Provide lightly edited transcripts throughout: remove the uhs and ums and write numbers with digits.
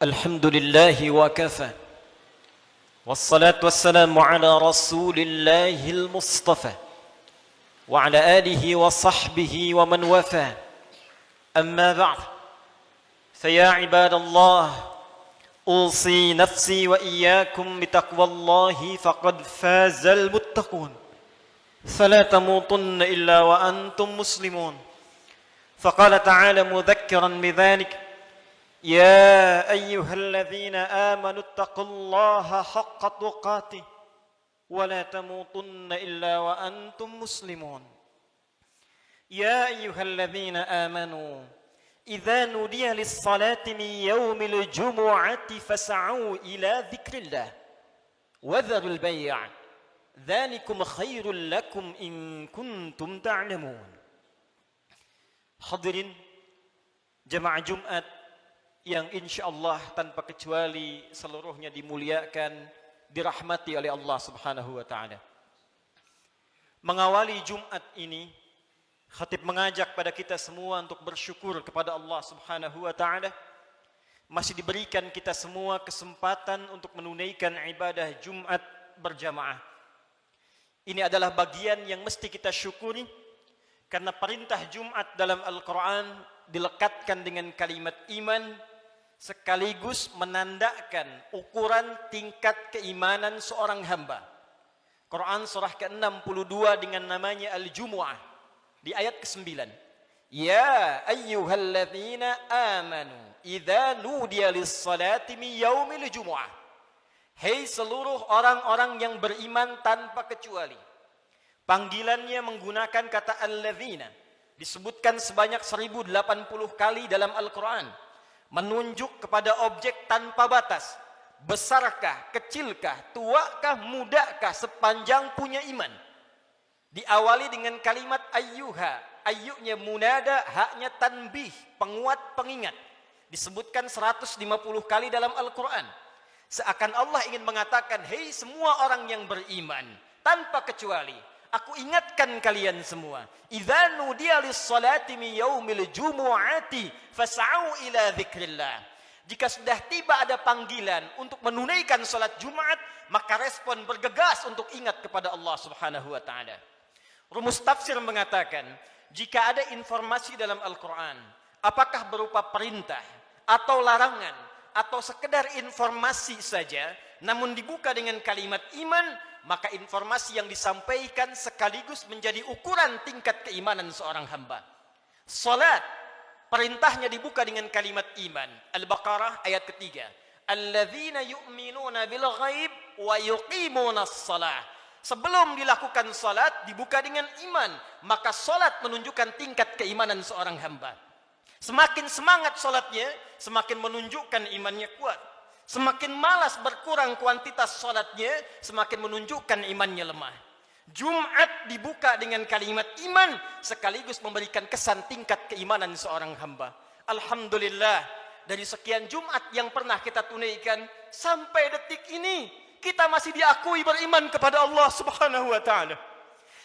الحمد لله وكفى والصلاة والسلام على رسول الله المصطفى وعلى آله وصحبه ومن وفى أما بعد فيا عباد الله أوصي نفسي وإياكم بتقوى الله فقد فاز المتقون فلا تموتن إلا وأنتم مسلمون فقال تعالى مذكرا بذلك يا أيها الذين آمنوا اتقوا الله حق تقاته ولا تموتن إلا وأنتم مسلمون يا أيها الذين آمنوا إذا نودي للصلاة من يوم الجمعة فاسعوا إلى ذكر الله وذروا البيع ذلكم خير لكم إن كنتم تعلمون. Hadirin jemaah Jumat yang insyaallah tanpa kecuali seluruhnya dimuliakan, dirahmati oleh Allah Subhanahu wa taala. Mengawali Jumat ini, khatib mengajak pada kita semua untuk bersyukur kepada Allah Subhanahu wa taala masih diberikan kita semua kesempatan untuk menunaikan ibadah Jumat berjamaah. Ini adalah bagian yang mesti kita syukuri karena perintah Jumat dalam Al-Quran dilekatkan dengan kalimat iman sekaligus menandakan ukuran tingkat keimanan seorang hamba. Quran surah ke-62 dengan namanya Al-Jumu'ah di ayat ke-9. Ya ayyuhalladzina amanu idza nudiya lis-salati min yaumil jumu'ah. Hei seluruh orang-orang yang beriman tanpa kecuali. Panggilannya menggunakan kata alladzina, disebutkan sebanyak 1080 kali dalam Al-Quran, menunjuk kepada objek tanpa batas, besarkah, kecilkah, tuakah, mudakah, sepanjang punya iman. Diawali dengan kalimat ayyuha, ayyunya munada, haknya tanbih, penguat pengingat, disebutkan 150 kali dalam Al-Quran. Seakan Allah ingin mengatakan, hei semua orang yang beriman tanpa kecuali, aku ingatkan kalian semua. Idza nudiya lis-salati min yaumil jumu'ati fas'au ila dzikrillah. Jika sudah tiba ada panggilan untuk menunaikan salat Jumat, maka respon bergegas untuk ingat kepada Allah Subhanahu wa taala. Rumus tafsir mengatakan, jika ada informasi dalam Al-Qur'an, apakah berupa perintah atau larangan atau sekedar informasi saja, namun dibuka dengan kalimat iman, maka informasi yang disampaikan sekaligus menjadi ukuran tingkat keimanan seorang hamba. Salat, perintahnya dibuka dengan kalimat iman. Al-Baqarah ayat ketiga. Alladzina yu'minuna bil ghaib wa yuqimunas shalah. Sebelum dilakukan salat dibuka dengan iman, maka salat menunjukkan tingkat keimanan seorang hamba. Semakin semangat salatnya, semakin menunjukkan imannya kuat. Semakin malas berkurang kuantitas salatnya, semakin menunjukkan imannya lemah. Jumat dibuka dengan kalimat iman, sekaligus memberikan kesan tingkat keimanan seorang hamba. Alhamdulillah, dari sekian Jumat yang pernah kita tunaikan, sampai detik ini, kita masih diakui beriman kepada Allah Subhanahu wa ta'ala.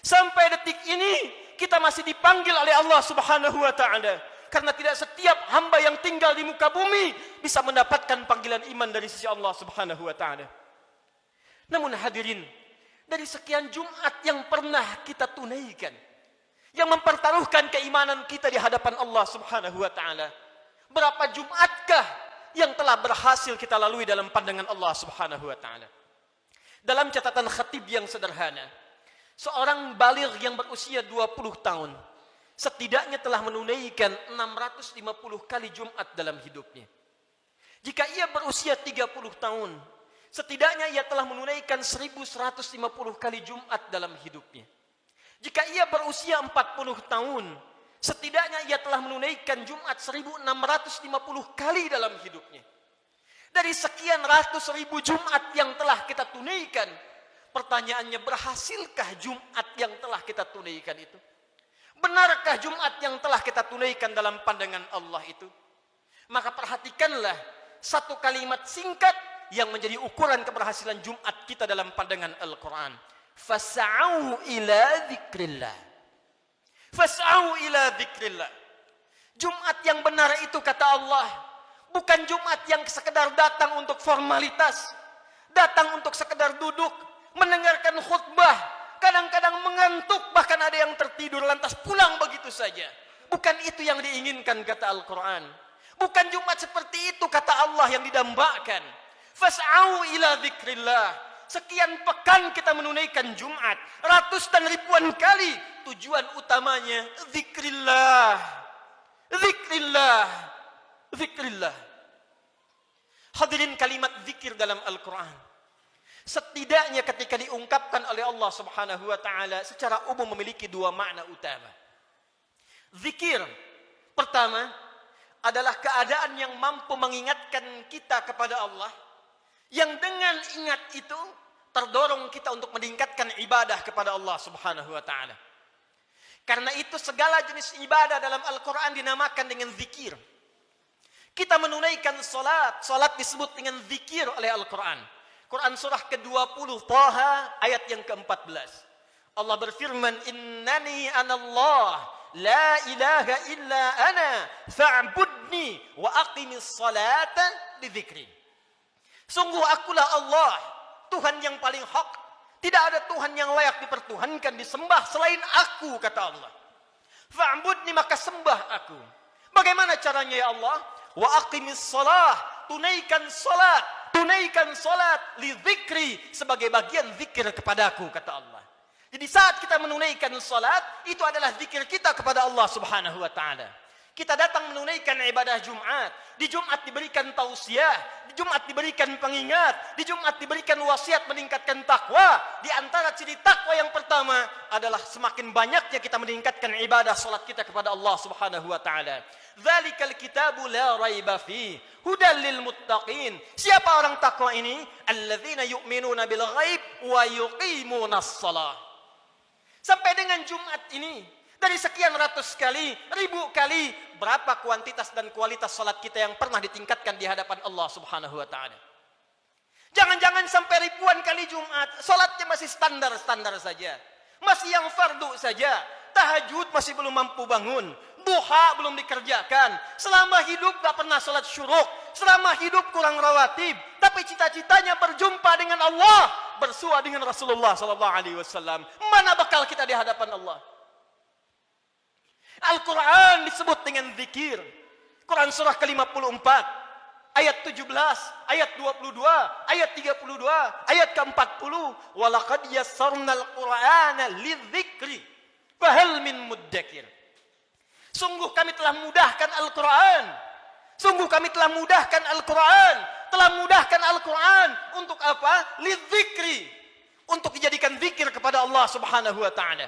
Sampai detik ini, kita masih dipanggil oleh Allah Subhanahu wa ta'ala. Karena tidak setiap hamba yang tinggal di muka bumi bisa mendapatkan panggilan iman dari sisi Allah Subhanahu wa taala. Namun hadirin, dari sekian Jumat yang pernah kita tunaikan, yang mempertaruhkan keimanan kita di hadapan Allah Subhanahu wa taala, berapa Jumatkah yang telah berhasil kita lalui dalam pandangan Allah Subhanahu wa taala? Dalam catatan khatib yang sederhana, seorang baligh yang berusia 20 tahun setidaknya telah menunaikan 650 kali Jumat dalam hidupnya. Jika ia berusia 30 tahun, setidaknya ia telah menunaikan 1150 kali Jumat dalam hidupnya. Jika ia berusia 40 tahun, setidaknya ia telah menunaikan Jumat 1650 kali dalam hidupnya. Dari sekian ratus ribu Jumat yang telah kita tunaikan, pertanyaannya, berhasilkah Jumat yang telah kita tunaikan itu? Benarkah Jumat yang telah kita tunaikan dalam pandangan Allah itu? Maka perhatikanlah satu kalimat singkat yang menjadi ukuran keberhasilan Jumat kita dalam pandangan Al-Quran. Fas'au ila dzikrillah. Fas'au ila dzikrillah. Jumat yang benar itu, kata Allah, Bukan Jumat yang sekedar datang untuk formalitas, datang untuk sekedar duduk, mendengarkan khutbah, kadang-kadang mengantuk, bahkan ada yang tertidur lantas pulang begitu saja. Bukan itu yang diinginkan kata Al-Quran. Bukan Jumat seperti itu kata Allah yang didambakan. Fas'au ila dzikrillah. Sekian pekan kita menunaikan Jumat, ratus dan ribuan kali. Tujuan utamanya zikrillah. Zikrillah. Zikrillah. Hadirin, kalimat zikir dalam Al-Quran setidaknya ketika diungkapkan oleh Allah Subhanahu wa taala secara umum memiliki dua makna utama. Zikir pertama adalah keadaan yang mampu mengingatkan kita kepada Allah, yang dengan ingat itu terdorong kita untuk meningkatkan ibadah kepada Allah Subhanahu wa taala. Karena itu segala jenis ibadah dalam Al-Quran dinamakan dengan zikir. Kita menunaikan salat, salat disebut dengan zikir oleh Al-Quran. Quran surah ke-20 Taha ayat yang ke-14. Allah berfirman, "Innani anallah, la ilaha illa ana, fa'budni wa aqimis salata li dzikri." Sungguh akulah Allah, Tuhan yang paling hak. Tidak ada Tuhan yang layak dipertuhankan, disembah selain aku, kata Allah. Fa'budni, maka sembah aku. Bagaimana caranya ya Allah? Wa aqimis salah, tunaikan salat. Tunaikan salat li dzikri, sebagai bagian zikir kepadaku, kata Allah. Jadi saat kita menunaikan salat, itu adalah zikir kita kepada Allah Subhanahu wa taala. Kita datang menunaikan ibadah Jumat. Di Jumat diberikan tausiah, di Jumat diberikan pengingat, di Jumat diberikan wasiat meningkatkan takwa. Di antara ciri takwa yang pertama adalah semakin banyaknya kita meningkatkan ibadah salat kita kepada Allah Subhanahu wa taala. Dzalikal kitabu la raiba fi hudal lil muttaqin. Siapa orang takwa ini? Alladzina yu'minuna bil ghaib wa yuqimunas shalah. Sampai dengan Jumat ini, dari sekian ratus kali, ribu kali, berapa kuantitas dan kualitas salat kita yang pernah ditingkatkan di hadapan Allah Subhanahu wa taala? Jangan-jangan sampai ribuan kali Jumat, salatnya masih standar-standar saja. Masih yang fardu saja. Tahajud masih belum mampu bangun. Duha belum dikerjakan. Selama hidup gak pernah salat syuruk. Selama hidup kurang rawatib. Tapi cita-citanya berjumpa dengan Allah, bersua dengan Rasulullah SAW. Mana bakal kita di hadapan Allah? Al-Quran disebut dengan zikir. Quran surah ke-54 ayat 17, ayat 22, ayat 32, ayat ke-40. Walaqad yassarnal Qur'ana lidzikri fahal min muddakir. Sungguh kami telah mudahkan Al-Quran. Sungguh kami telah mudahkan Al-Quran. Telah mudahkan Al-Quran untuk apa? Lidzikri, untuk dijadikan zikir kepada Allah Subhanahu wa taala.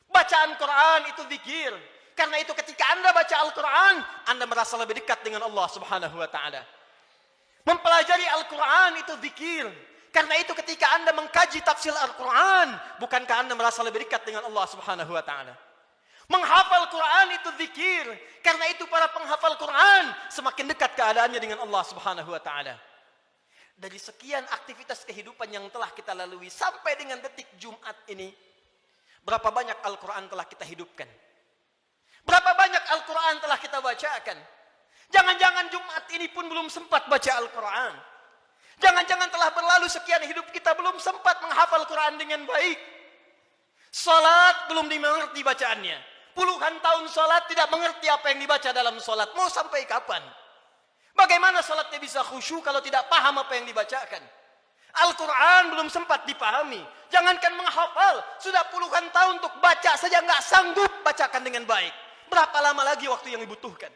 Bacaan Quran itu zikir. Karena itu ketika Anda baca Al-Quran, Anda merasa lebih dekat dengan Allah Subhanahu wa taala. Mempelajari Al-Quran itu zikir. Karena itu ketika Anda mengkaji tafsir Al-Quran, bukankah Anda merasa lebih dekat dengan Allah Subhanahu wa taala? Menghafal Quran itu zikir. Karena itu para penghafal Quran semakin dekat keadaannya dengan Allah Subhanahu wa taala. Dari sekian aktivitas kehidupan yang telah kita lalui sampai dengan detik Jumat ini, berapa banyak Al-Quran telah kita hidupkan? Berapa banyak Al-Quran telah kita bacakan? Jangan-jangan Jumat ini pun belum sempat baca Al-Quran. Jangan-jangan telah berlalu sekian hidup kita belum sempat menghafal Quran dengan baik. Salat belum dimengerti bacaannya. Puluhan tahun salat tidak mengerti apa yang dibaca dalam salat. Mau sampai kapan? Bagaimana salatnya bisa khusyuk kalau tidak paham apa yang dibacakan? Al-Quran belum sempat dipahami. Jangankan menghafal, sudah puluhan tahun untuk baca saja nggak sanggup bacakan dengan baik. Berapa lama lagi waktu yang dibutuhkan?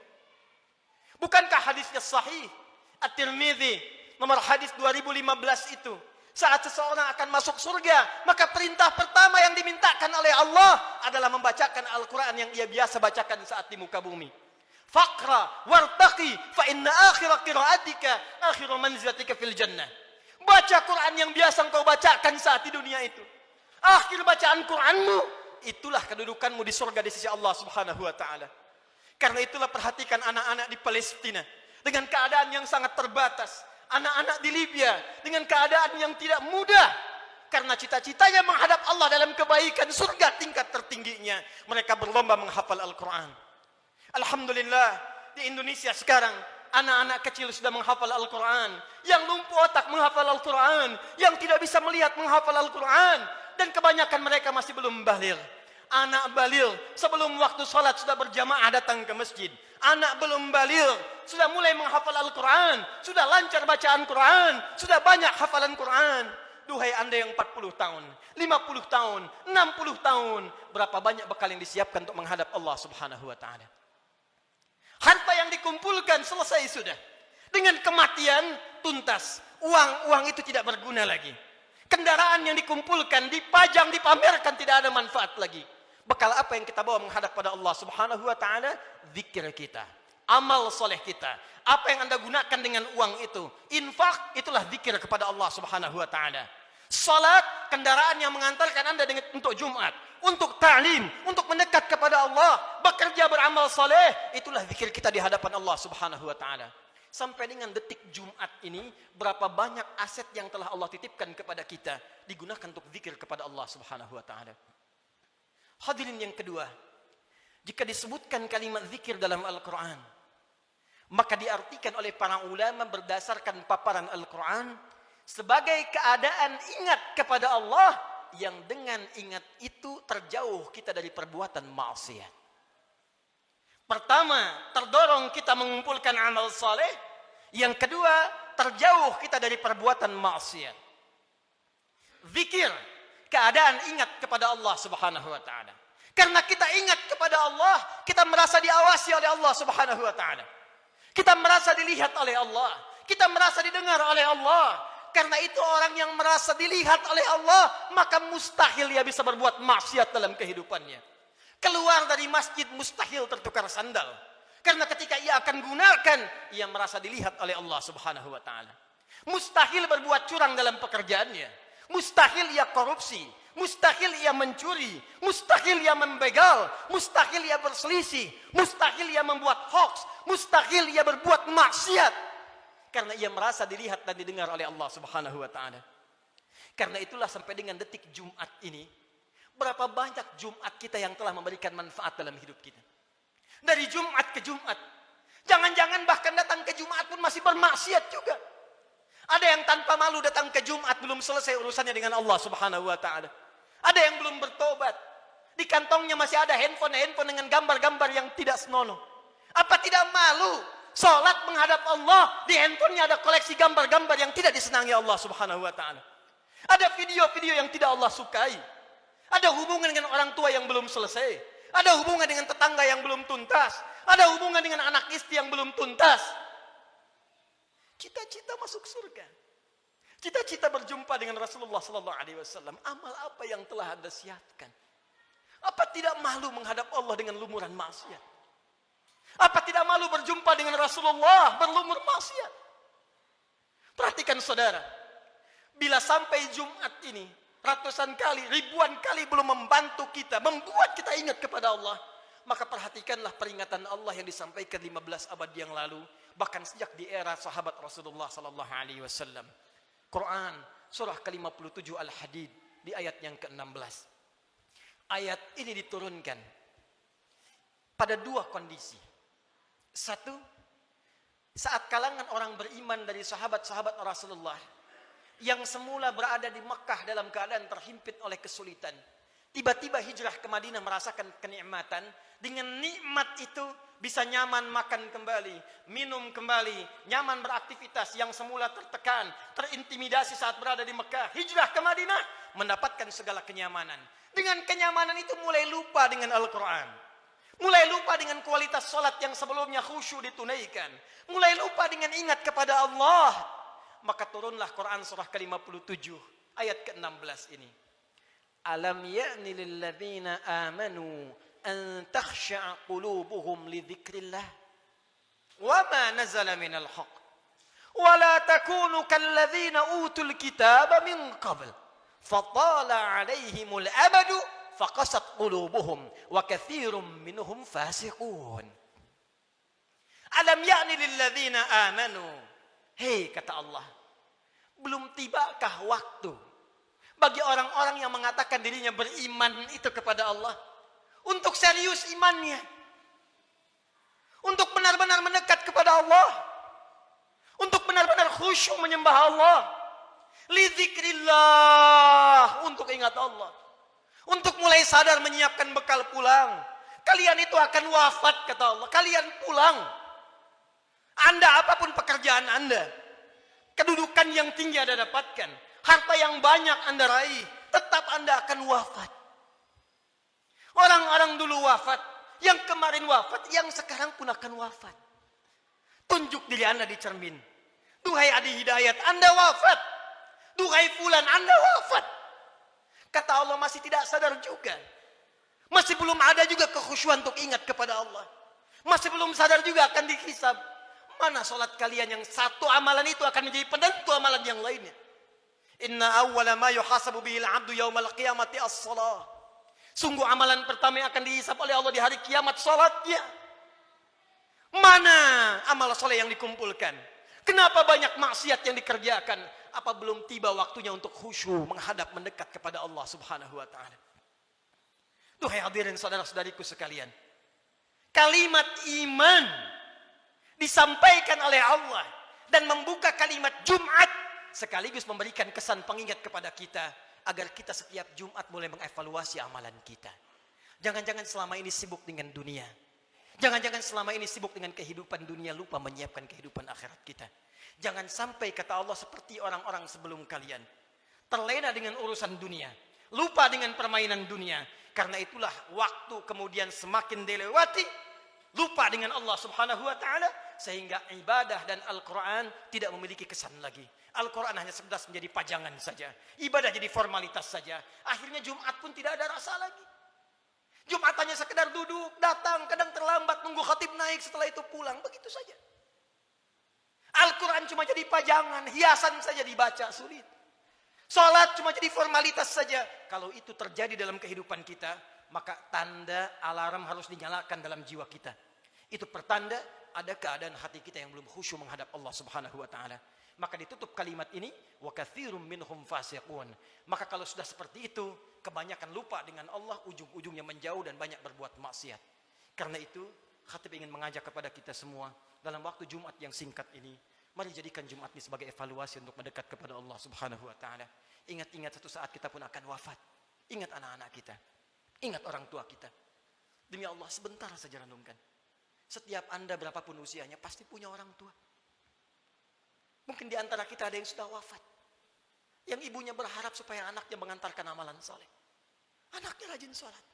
Bukankah hadisnya sahih? At-Tirmidzi nomor hadis 2015 itu. Saat seseorang akan masuk surga, maka perintah pertama yang dimintakan oleh Allah adalah membacakan Al-Quran yang ia biasa bacakan saat di muka bumi. Faqra wartaqi fa inna akhira qiraatika akhiru manzilatika fil jannah. Baca Quran yang biasa engkau bacakan saat di dunia itu. Akhir bacaan Quranmu, itulah kedudukanmu di surga di sisi Allah Subhanahu wa taala. Karena itulah perhatikan anak-anak di Palestina dengan keadaan yang sangat terbatas. Anak-anak di Libya dengan keadaan yang tidak mudah. Karena cita-citanya menghadap Allah dalam kebaikan, surga tingkat tertingginya. Mereka berlomba menghafal Al-Quran. Alhamdulillah, di Indonesia sekarang anak-anak kecil sudah menghafal Al-Quran, yang lumpuh otak menghafal Al-Quran, yang tidak bisa melihat menghafal Al-Quran, dan kebanyakan mereka masih belum baligh. Anak baligh sebelum waktu sholat sudah berjamaah datang ke masjid. Anak belum baligh sudah mulai menghafal Al-Quran, sudah lancar bacaan Quran, sudah banyak hafalan Quran. Duhai anda yang 40 tahun, 50 tahun, 60 tahun, berapa banyak bekal yang disiapkan untuk menghadap Allah Subhanahu wa ta'ala. Harta yang dikumpulkan selesai sudah. Dengan kematian tuntas. Uang itu tidak berguna lagi. Kendaraan yang dikumpulkan, dipajang, dipamerkan, tidak ada manfaat lagi. Bekal apa yang kita bawa menghadap pada Allah Subhanahu wa ta'ala? Zikir kita, amal soleh kita. Apa yang anda gunakan dengan uang itu? Infak, itulah zikir kepada Allah Subhanahu wa ta'ala. Salat, kendaraan yang mengantarkan anda untuk Jumat, untuk ta'lim, untuk mendekat kepada Allah, bekerja beramal soleh, itulah zikir kita di hadapan Allah Subhanahu wa ta'ala. Sampai dengan detik Jumat ini, berapa banyak aset yang telah Allah titipkan kepada kita digunakan untuk zikir kepada Allah Subhanahu wa ta'ala. Hadirin yang kedua, jika disebutkan kalimat zikir dalam Al-Quran, maka diartikan oleh para ulama berdasarkan paparan Al-Quran sebagai keadaan ingat kepada Allah yang dengan ingat itu terjauh kita dari perbuatan maksiat. Pertama, terdorong kita mengumpulkan amal saleh. Yang kedua, terjauh kita dari perbuatan maksiat. Zikir, keadaan ingat kepada Allah Subhanahu wa ta'ala. Karena kita ingat kepada Allah, kita merasa diawasi oleh Allah Subhanahu wa ta'ala. Kita merasa dilihat oleh Allah, kita merasa didengar oleh Allah. Karena itu orang yang merasa dilihat oleh Allah, maka mustahil dia bisa berbuat maksiat dalam kehidupannya. Keluar dari masjid mustahil tertukar sandal. Karena ketika ia akan gunakan, ia merasa dilihat oleh Allah Subhanahu wa ta'ala. Mustahil berbuat curang dalam pekerjaannya. Mustahil ia korupsi. Mustahil ia mencuri. Mustahil ia membegal. Mustahil ia berselisih. Mustahil ia membuat hoax. Mustahil ia berbuat maksiat. Karena ia merasa dilihat dan didengar oleh Allah Subhanahu wa ta'ala. Karena itulah sampai dengan detik Jumat ini, berapa banyak Jumat kita yang telah memberikan manfaat dalam hidup kita. Dari Jumat ke Jumat. Jangan-jangan bahkan datang ke Jumat pun masih bermaksiat juga. Ada yang tanpa malu datang ke Jumat belum selesai urusannya dengan Allah Subhanahu wa ta'ala. Ada yang belum bertobat. Di kantongnya masih ada handphone dengan gambar-gambar yang tidak senonoh. Apa tidak malu? Salat menghadap Allah, di handphonenya ada koleksi gambar-gambar yang tidak disenangi Allah Subhanahu wa ta'ala. Ada video-video yang tidak Allah sukai. Ada hubungan dengan orang tua yang belum selesai. Ada hubungan dengan tetangga yang belum tuntas. Ada hubungan dengan anak istri yang belum tuntas. Cita-cita masuk surga. Cita-cita berjumpa dengan Rasulullah sallallahu alaihi wasallam. Amal apa yang telah Anda siapkan? Apa tidak malu menghadap Allah dengan lumuran maksiat? Apa tidak malu berjumpa dengan Rasulullah berlumur maksiat? Perhatikan saudara, bila sampai Jumat ini ratusan kali, ribuan kali belum membantu kita, membuat kita ingat kepada Allah, maka perhatikanlah peringatan Allah yang disampaikan 15 abad yang lalu, bahkan sejak di era sahabat Rasulullah sallallahu alaihi wasallam. Quran surah ke-57 Al-Hadid di ayat yang ke-16. Ayat ini diturunkan pada dua kondisi. Satu, saat kalangan orang beriman dari sahabat-sahabat Rasulullah yang semula berada di Mekah dalam keadaan terhimpit oleh kesulitan, tiba-tiba hijrah ke Madinah merasakan kenikmatan. Dengan nikmat itu bisa nyaman makan kembali, minum kembali, nyaman beraktivitas. Yang semula tertekan, terintimidasi saat berada di Mekah, hijrah ke Madinah mendapatkan segala kenyamanan. Dengan kenyamanan itu mulai lupa dengan Al-Quran. Mulai lupa dengan kualitas salat yang sebelumnya khusyuk ditunaikan. Mulai lupa dengan ingat kepada Allah. Maka turunlah Quran surah ke-57 ayat ke-16 ini. Alam ya'ni lilladzina amanu an takhsha'a qulubuhum li dzikrillah wa ma nazala minal haqq wa la takunu kalladzina utul kitaba min qabl fatala 'alaihimul amadu faqasat qulubuhum wa katsirum minhum fasiqun. Alam ya'ni lilladzina amanu. Hei, kata Allah, belum tibakah waktu bagi orang-orang yang mengatakan dirinya beriman itu kepada Allah untuk serius imannya, untuk benar-benar mendekat kepada Allah, khusyuk menyembah Allah. Lidzikrillah, untuk ingat Allah. Untuk mulai sadar menyiapkan bekal pulang. Kalian itu akan wafat, kata Allah. Kalian pulang. Anda apapun pekerjaan Anda, kedudukan yang tinggi Anda dapatkan, harta yang banyak Anda raih, tetap Anda akan wafat. Orang-orang dulu wafat, yang kemarin wafat, yang sekarang pun akan wafat. Tunjuk diri Anda di cermin. Duhai Adi Hidayat, Anda wafat. Duhai fulan, Anda wafat. Kata Allah, masih tidak sadar juga. Masih belum ada juga kekhusyuan untuk ingat kepada Allah. Masih belum sadar juga akan dihisab. Mana solat kalian yang satu amalan itu akan menjadi penentu amalan yang lainnya. Inna awwala ma yuhasabu bihil abdu yaumal qiyamati as-salah. Sungguh amalan pertama yang akan dihisab oleh Allah di hari kiamat, salatnya. Mana amal soleh yang dikumpulkan? Kenapa banyak maksiat yang dikerjakan? Apa belum tiba waktunya untuk khusyuk menghadap mendekat kepada Allah Subhanahu wa taala? Duhai hadirin saudara-saudariku sekalian, kalimat iman disampaikan oleh Allah dan membuka kalimat Jumat sekaligus memberikan kesan pengingat kepada kita agar kita setiap Jumat mulai mengevaluasi amalan kita. Jangan-jangan selama ini sibuk dengan dunia. Jangan-jangan selama ini sibuk dengan kehidupan dunia, lupa menyiapkan kehidupan akhirat kita. Jangan sampai kata Allah seperti orang-orang sebelum kalian, terlena dengan urusan dunia, lupa dengan permainan dunia. Karena itulah waktu kemudian semakin dilewati, lupa dengan Allah Subhanahu wa taala, sehingga ibadah dan Al-Quran tidak memiliki kesan lagi. Al-Quran hanya sekedar menjadi pajangan saja, ibadah jadi formalitas saja. Akhirnya Jumat pun tidak ada rasa lagi. Jumat hanya sekedar duduk, datang, kadang terlambat, nunggu khatib naik, setelah itu pulang, begitu saja. Al-Quran cuma jadi pajangan, hiasan saja dibaca, sulit. Salat cuma jadi formalitas saja. Kalau itu terjadi dalam kehidupan kita, maka tanda alarm harus dinyalakan dalam jiwa kita. Itu pertanda ada keadaan hati kita yang belum khusyuk menghadap Allah Subhanahu wa taala. Maka ditutup kalimat ini, wa katsirum minhum fasiqun. Maka kalau sudah seperti itu, kebanyakan lupa dengan Allah, ujung-ujungnya menjauh dan banyak berbuat maksiat. Karena itu, khatib ingin mengajak kepada kita semua dalam waktu Jumat yang singkat ini, mari jadikan Jumat ini sebagai evaluasi untuk mendekat kepada Allah Subhanahu wa taala. Ingat-ingat satu saat kita pun akan wafat. Ingat anak-anak kita. Ingat orang tua kita. Demi Allah, sebentar saja renungkan. Setiap Anda berapapun usianya pasti punya orang tua. Mungkin di antara kita ada yang sudah wafat. Yang ibunya berharap supaya anaknya mengantarkan amalan saleh. Anaknya rajin sholat.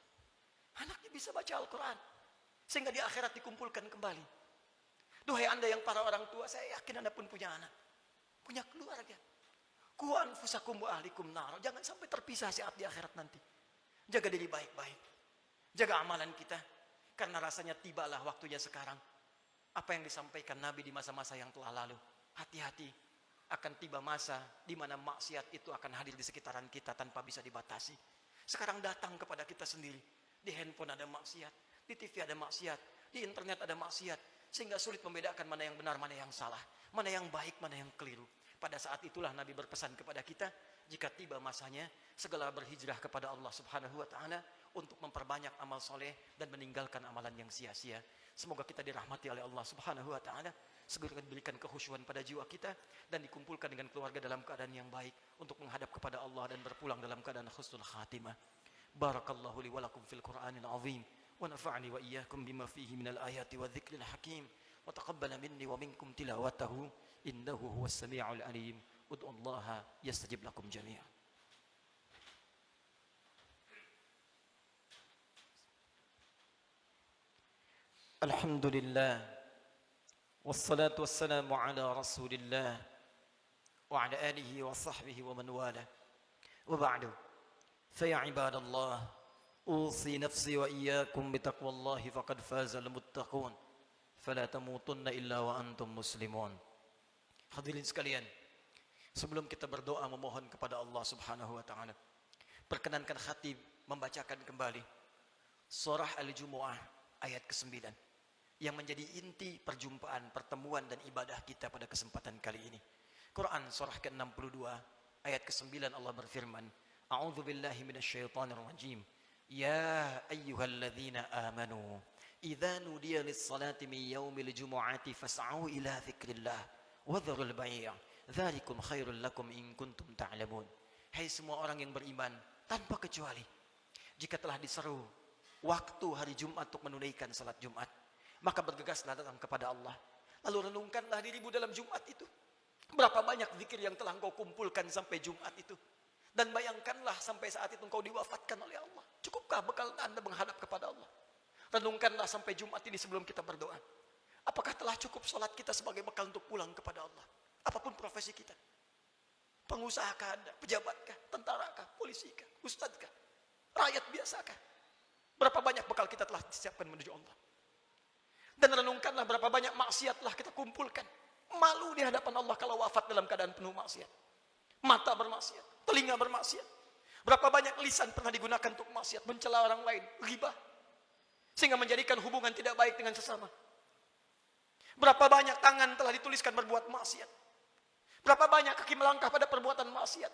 Anaknya bisa baca Al-Quran. Sehingga di akhirat dikumpulkan kembali. Duhai Anda yang para orang tua, saya yakin Anda pun punya anak. Punya keluarga. Ku anfusakum wa ahlikum nar. Jangan sampai terpisah saat di akhirat nanti. Jaga diri baik-baik. Jaga amalan kita. Karena rasanya tibalah waktunya sekarang. Apa yang disampaikan Nabi di masa-masa yang telah lalu. Hati-hati. Akan tiba masa di mana maksiat itu akan hadir di sekitaran kita tanpa bisa dibatasi. Sekarang datang kepada kita sendiri. Di handphone ada maksiat. Di TV ada maksiat. Di internet ada maksiat. Sehingga sulit membedakan mana yang benar, mana yang salah. Mana yang baik, mana yang keliru. Pada saat itulah Nabi berpesan kepada kita, jika tiba masanya, segala berhijrah kepada Allah Subhanahu wa taala untuk memperbanyak amal soleh dan meninggalkan amalan yang sia-sia. Semoga kita dirahmati oleh Allah Subhanahu wa taala, segera diberikan kekhusyuan pada jiwa kita dan dikumpulkan dengan keluarga dalam keadaan yang baik untuk menghadap kepada Allah dan berpulang dalam keadaan husnul khatimah. Barakallahu li wa lakum fil Qur'anil azim wa nafa'ani wa iyyakum bima fihi minal ayati wa dzikril hakim wa taqabbala minni wa minkum tilawatahu innahu huwas sami'ul alim. Ud'ullaha yastajib lakum jami'an. Alhamdulillah wassalatu wassalamu ala rasulillah wa ala alihi wa sahbihi wa man wala wa ba'du fa ya ibadallah usi nafsi wa iyyakum bitaqwallahi faqad fazal muttaqun fala tamutunna illa wa antum muslimun. Hadirin sekalian, sebelum kita berdoa memohon kepada Allah Subhanahu wa taala, perkenankan khatib membacakan kembali surah Al-Jumu'ah ayat ke-9 yang menjadi inti perjumpaan, pertemuan dan ibadah kita pada kesempatan kali ini. Quran surah ke-62 ayat ke-9 Allah berfirman, A'udzu billahi minasyaitonir rajim. Ya ayyuhalladzina amanu idza nudiya lis-salati min yaumil jumu'ati fas'au ila dzikrillah wa dzarul bai'. Dzalikum khairul lakum in kuntum ta'lamun. Hai semua orang yang beriman tanpa kecuali, jika telah diseru waktu hari Jumat untuk menunaikan salat Jumat, maka bergegaslah datang kepada Allah. Lalu renungkanlah dirimu dalam Jumat itu. Berapa banyak zikir yang telah engkau kumpulkan sampai Jumat itu. Dan bayangkanlah sampai saat itu engkau diwafatkan oleh Allah. Cukupkah bekal Anda menghadap kepada Allah? Renungkanlah sampai Jumat ini sebelum kita berdoa. Apakah telah cukup salat kita sebagai bekal untuk pulang kepada Allah? Apapun profesi kita. Pengusahakah Anda? Pejabatkah? Tentarakah? Polisikah? Ustadzkah? Rakyat biasakah? Berapa banyak bekal kita telah disiapkan menuju Allah? Dan renungkanlah berapa banyak maksiat telah kita kumpulkan. Malu di hadapan Allah kalau wafat dalam keadaan penuh maksiat. Mata bermaksiat, telinga bermaksiat. Berapa banyak lisan pernah digunakan untuk maksiat, mencela orang lain, ghibah, sehingga menjadikan hubungan tidak baik dengan sesama. Berapa banyak tangan telah dituliskan berbuat maksiat. Berapa banyak kaki melangkah pada perbuatan maksiat.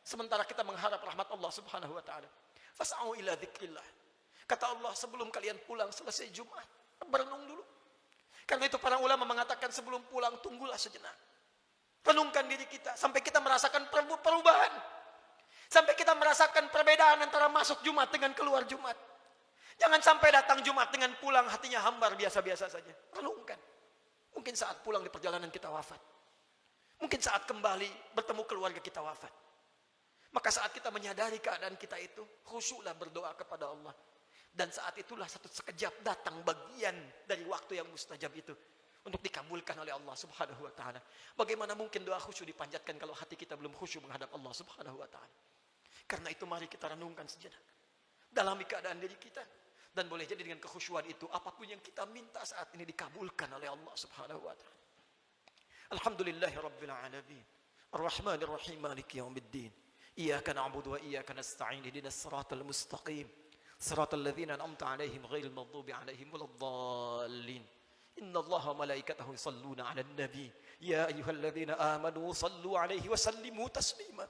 Sementara kita mengharap rahmat Allah Subhanahu wa taala. Fas'au ila dzikrillah. Kata Allah, sebelum kalian pulang selesai Jumat, berenung dulu. Karena itu para ulama mengatakan sebelum pulang tunggulah sejenak. Renungkan diri kita sampai kita merasakan perubahan. Sampai kita merasakan perbedaan antara masuk Jumat dengan keluar Jumat. Jangan sampai datang Jumat dengan pulang hatinya hambar biasa-biasa saja. Renungkan. Mungkin saat pulang di perjalanan kita wafat. Mungkin saat kembali bertemu keluarga kita wafat. Maka saat kita menyadari keadaan kita itu, khusyuklah berdoa kepada Allah. Dan saat itulah satu sekejap datang bagian dari waktu yang mustajab itu untuk dikabulkan oleh Allah Subhanahu wa taala. Bagaimana mungkin doa khusyuk dipanjatkan kalau hati kita belum khusyuk menghadap Allah Subhanahu wa taala? Karena itu mari kita renungkan sejenak. Dalami keadaan diri kita, dan boleh jadi dengan kekhusyuan itu apapun yang kita minta saat ini dikabulkan oleh Allah Subhanahu wa taala. Alhamdulillahirabbil alamin. Arrahmanir rahim, maliki yaumiddin. Iyyaka na'budu wa iyyaka nasta'in. Ihdinas siratal mustaqim. صراط الذين أنعمت عليهم غير المغضوب عليهم ولا الضالين إن الله وملائكته يصلون على النبي يا أيها الذين آمنوا صلوا عليه وسلموا تسليما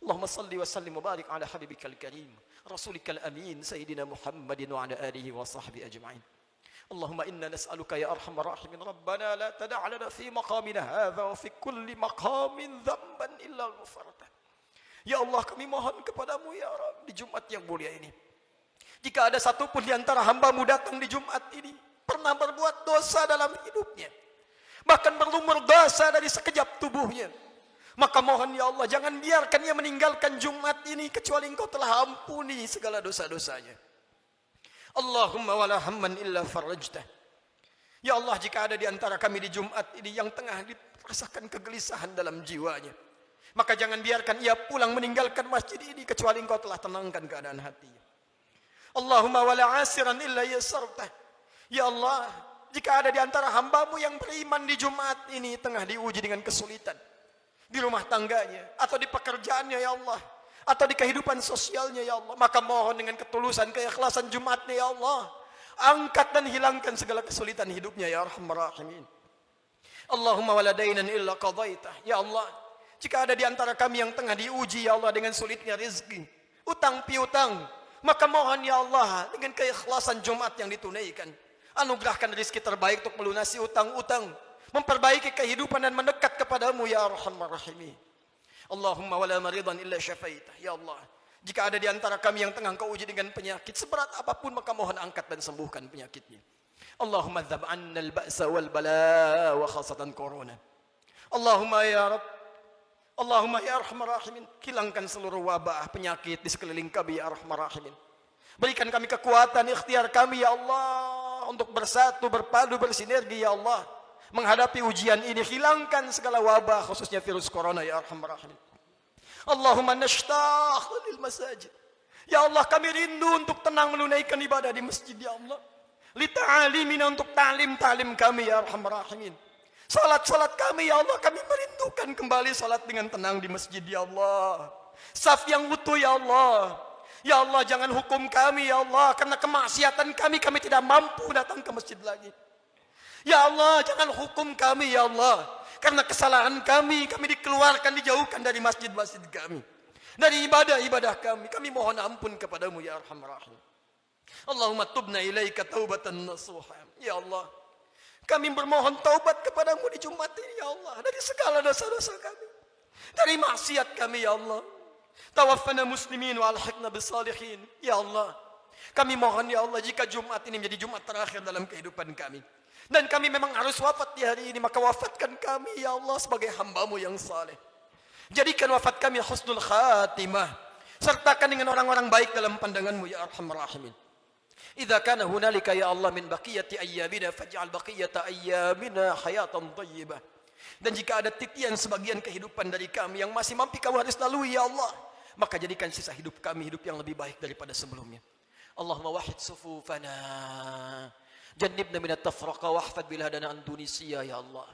اللهم صل وسلم وبارك على حبيبك الكريم رسولك الأمين سيدنا محمد وعلى آله وصحبه أجمعين اللهم إنا نسألك يا أرحم الراحمين ربنا لا تدع لنا في مقامنا هذا وفي كل مقام ذنبا إلا غفرته يا الله kami mohon kepadamu ya Rabb di Jumat yang mulia ini. Jika ada satupun di antara hamba-Mu datang di Jumat ini pernah berbuat dosa dalam hidupnya, bahkan berlumur dosa dari sekejap tubuhnya, maka mohon ya Allah, jangan biarkan ia meninggalkan Jumat ini kecuali Engkau telah ampuni segala dosa-dosanya. Allahumma wala hamman illa farajtah. Ya Allah, jika ada di antara kami di Jumat ini yang tengah dirasakan kegelisahan dalam jiwanya, maka jangan biarkan ia pulang meninggalkan masjid ini kecuali Engkau telah tenangkan keadaan hatinya. Allahumma wala asiran illa yasartah. Ya Allah, jika ada di antara hamba-Mu yang beriman di Jumat ini tengah diuji dengan kesulitan di rumah tangganya atau di pekerjaannya ya Allah, atau di kehidupan sosialnya ya Allah, maka mohon dengan ketulusan keikhlasan Jumatnya ya Allah, angkat dan hilangkan segala kesulitan hidupnya ya Arhamar Rahimin. Allahumma wala dainan illa qadaitah. Ya Allah, jika ada di antara kami yang tengah diuji ya Allah dengan sulitnya rezeki, utang piutang, maka mohon ya Allah dengan keikhlasan Jumat yang ditunaikan, anugerahkan rezeki terbaik untuk melunasi utang-utang, memperbaiki kehidupan dan mendekat kepadamu ya Arhamar Rahimin. Allahumma wala maridan illa syafaitah. Ya Allah, jika ada di antara kami yang tengah Engkau uji dengan penyakit seberat apapun, maka mohon angkat dan sembuhkan penyakitnya. Allahumma dzab 'anna al-ba'sa wal bala wa khasatan corona. Allahumma ya Rabb, Allahumma ya Arhamar Rahimin, hilangkan seluruh wabah penyakit di sekeliling kami ya Arhamar Rahimin. Berikan kami kekuatan ikhtiar kami ya Allah untuk bersatu, berpadu, bersinergi ya Allah menghadapi ujian ini. Hilangkan segala wabah khususnya virus corona ya Arhamar Rahimin. Allahumma nashtaq lil masajid. Ya Allah, kami rindu untuk tenang menunaikan ibadah di masjid ya Allah. Li ta'alimina, untuk ta'lim kami ya Arhamar Rahimin. Salat-salat kami ya Allah, kami merindukan kembali salat dengan tenang di masjid ya Allah. Saf yang utuh ya Allah. Ya Allah, jangan hukum kami ya Allah, karena kemaksiatan kami tidak mampu datang ke masjid lagi. Ya Allah, jangan hukum kami ya Allah, karena kesalahan kami dikeluarkan, dijauhkan dari masjid-masjid kami, dari ibadah-ibadah kami mohon ampun kepadamu ya Arhamar Rahim. Allahumma tubna ilaika taubatan nasuha. Ya Allah, kami bermohon taubat kepadamu di Jumat ini ya Allah, dari segala dosa-dosa kami. dari maksiat kami ya Allah. Tawaffana muslimin wa alhiqna bisalihin. Ya Allah, kami mohon ya Allah, jika Jumat ini menjadi Jumat terakhir dalam kehidupan kami, dan kami memang harus wafat di hari ini, maka wafatkan kami ya Allah sebagai hamba-Mu yang saleh. Jadikan wafat kami husnul khatimah. Sertakan dengan orang-orang baik dalam pandangan-Mu ya Arhamar Rahimin. Idza kana hunalika ya Allah min baqiyati ayyamina faj'al baqiyata ayyamina hayatan thayyibah. Dan jika ada titian sebagian kehidupan dari kami yang masih mampu Kau harus lalui ya Allah, maka jadikan sisa hidup kami hidup yang lebih baik daripada sebelumnya. Allahumma wahid sufufana, jannibna minat tafraqa wahfad biladana Indonesia ya Allah.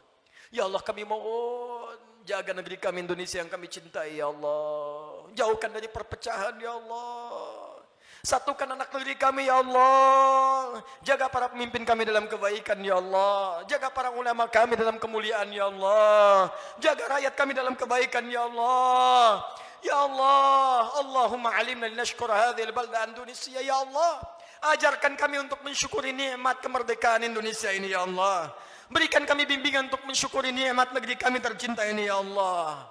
Ya Allah, kami mohon jaga negeri kami Indonesia yang kami cintai ya Allah. Jauhkan dari perpecahan ya Allah. Satukan anak negeri kami ya Allah. Jaga para pemimpin kami dalam kebaikan ya Allah. Jaga para ulama kami dalam kemuliaan ya Allah. Jaga rakyat kami dalam kebaikan ya Allah. Ya Allah, Allahumma alimna linashkura hadhil balda Indonesia ya Allah. Ajarkan kami untuk mensyukuri nikmat kemerdekaan Indonesia ini ya Allah. Berikan kami bimbingan untuk mensyukuri nikmat negeri kami tercinta ini ya Allah.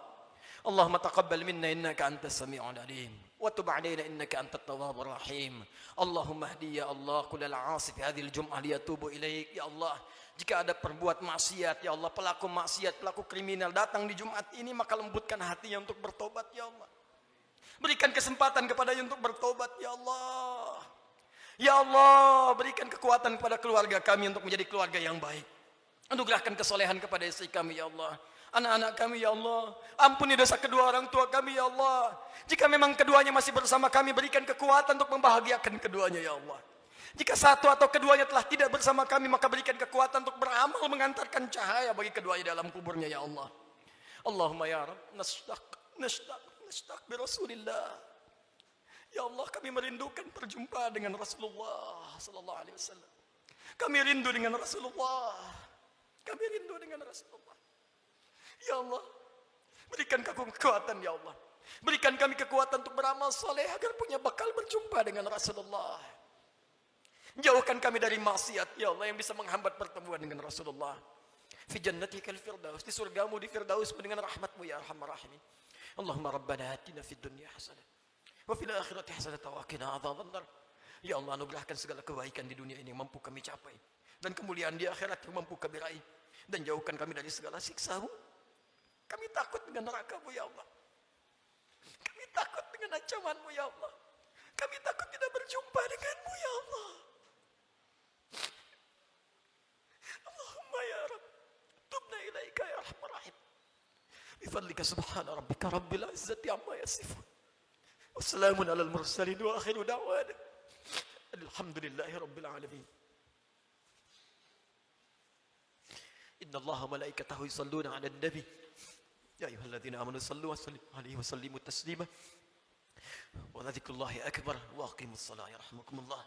Allahumma taqabbal minna innaka antas sami'ul alim. وتب علينا إنك أنت التواب الرحيم. اللهم اهدي يا الله كل العاصي في هذه الجمعة ليتوب إليك ya Allah. Jika ada perbuat maksiat ya Allah, pelaku maksiat, pelaku kriminal datang di Jumat ini, maka lembutkan hatinya untuk bertobat ya Allah. Berikan kesempatan kepadanya untuk bertobat ya Allah. Ya Allah, berikan kekuatan kepada keluarga kami untuk menjadi keluarga yang baik. Anugerahkan kesolehan kepada istri kami ya Allah. Anak-anak kami ya Allah, ampuni dosa kedua orang tua kami ya Allah. Jika memang keduanya masih bersama kami, berikan kekuatan untuk membahagiakan keduanya ya Allah. Jika satu atau keduanya telah tidak bersama kami, maka berikan kekuatan untuk beramal mengantarkan cahaya bagi keduanya dalam kuburnya ya Allah. Allahumma ya Rabb, nashtaq bi Rasulillah. Ya Allah, kami merindukan perjumpaan dengan Rasulullah sallallahu alaihi wasallam. Kami rindu dengan Rasulullah. Kami rindu dengan Rasulullah. Ya Allah, berikan kami kekuatan ya Allah. Berikan kami kekuatan untuk beramal soleh agar punya bakal berjumpa dengan Rasulullah. Jauhkan kami dari maksiat ya Allah yang bisa menghambat pertemuan dengan Rasulullah. Fi jannatikal firdaus, di surgamu di firdaus dengan rahmatmu ya Arhamar Rahimin. Allahumma rabbana atina fid dunya hasanah wa fil akhirati hasanah wa qina adzabannar. Ya Allah, anugerahkan segala kebaikan di dunia ini yang mampu kami capai, dan kemuliaan di akhirat yang mampu kami raih, dan jauhkan kami dari segala siksa-Mu. Kami takut dengan neraka-Mu ya Allah. Kami takut dengan ancaman-Mu ya Allah. Kami takut tidak berjumpa dengan-Mu ya Allah. Allahumma ya Rabb, tubna ilaika ya Arhamar Rahim. Bifadlika subhana rabbika rabbil izzati amma yasifun. Wassalamun alal mursalin wa akhiru da'wana alhamdulillahi rabbil alamin. Inna Allaha malaikatahu yusalluna 'alan nabi. يا أيها الذين آمنوا صلوا وسلموا عليه وسلموا تسليما ولذكر الله أكبر وأقيموا الصلاة يرحمكم الله.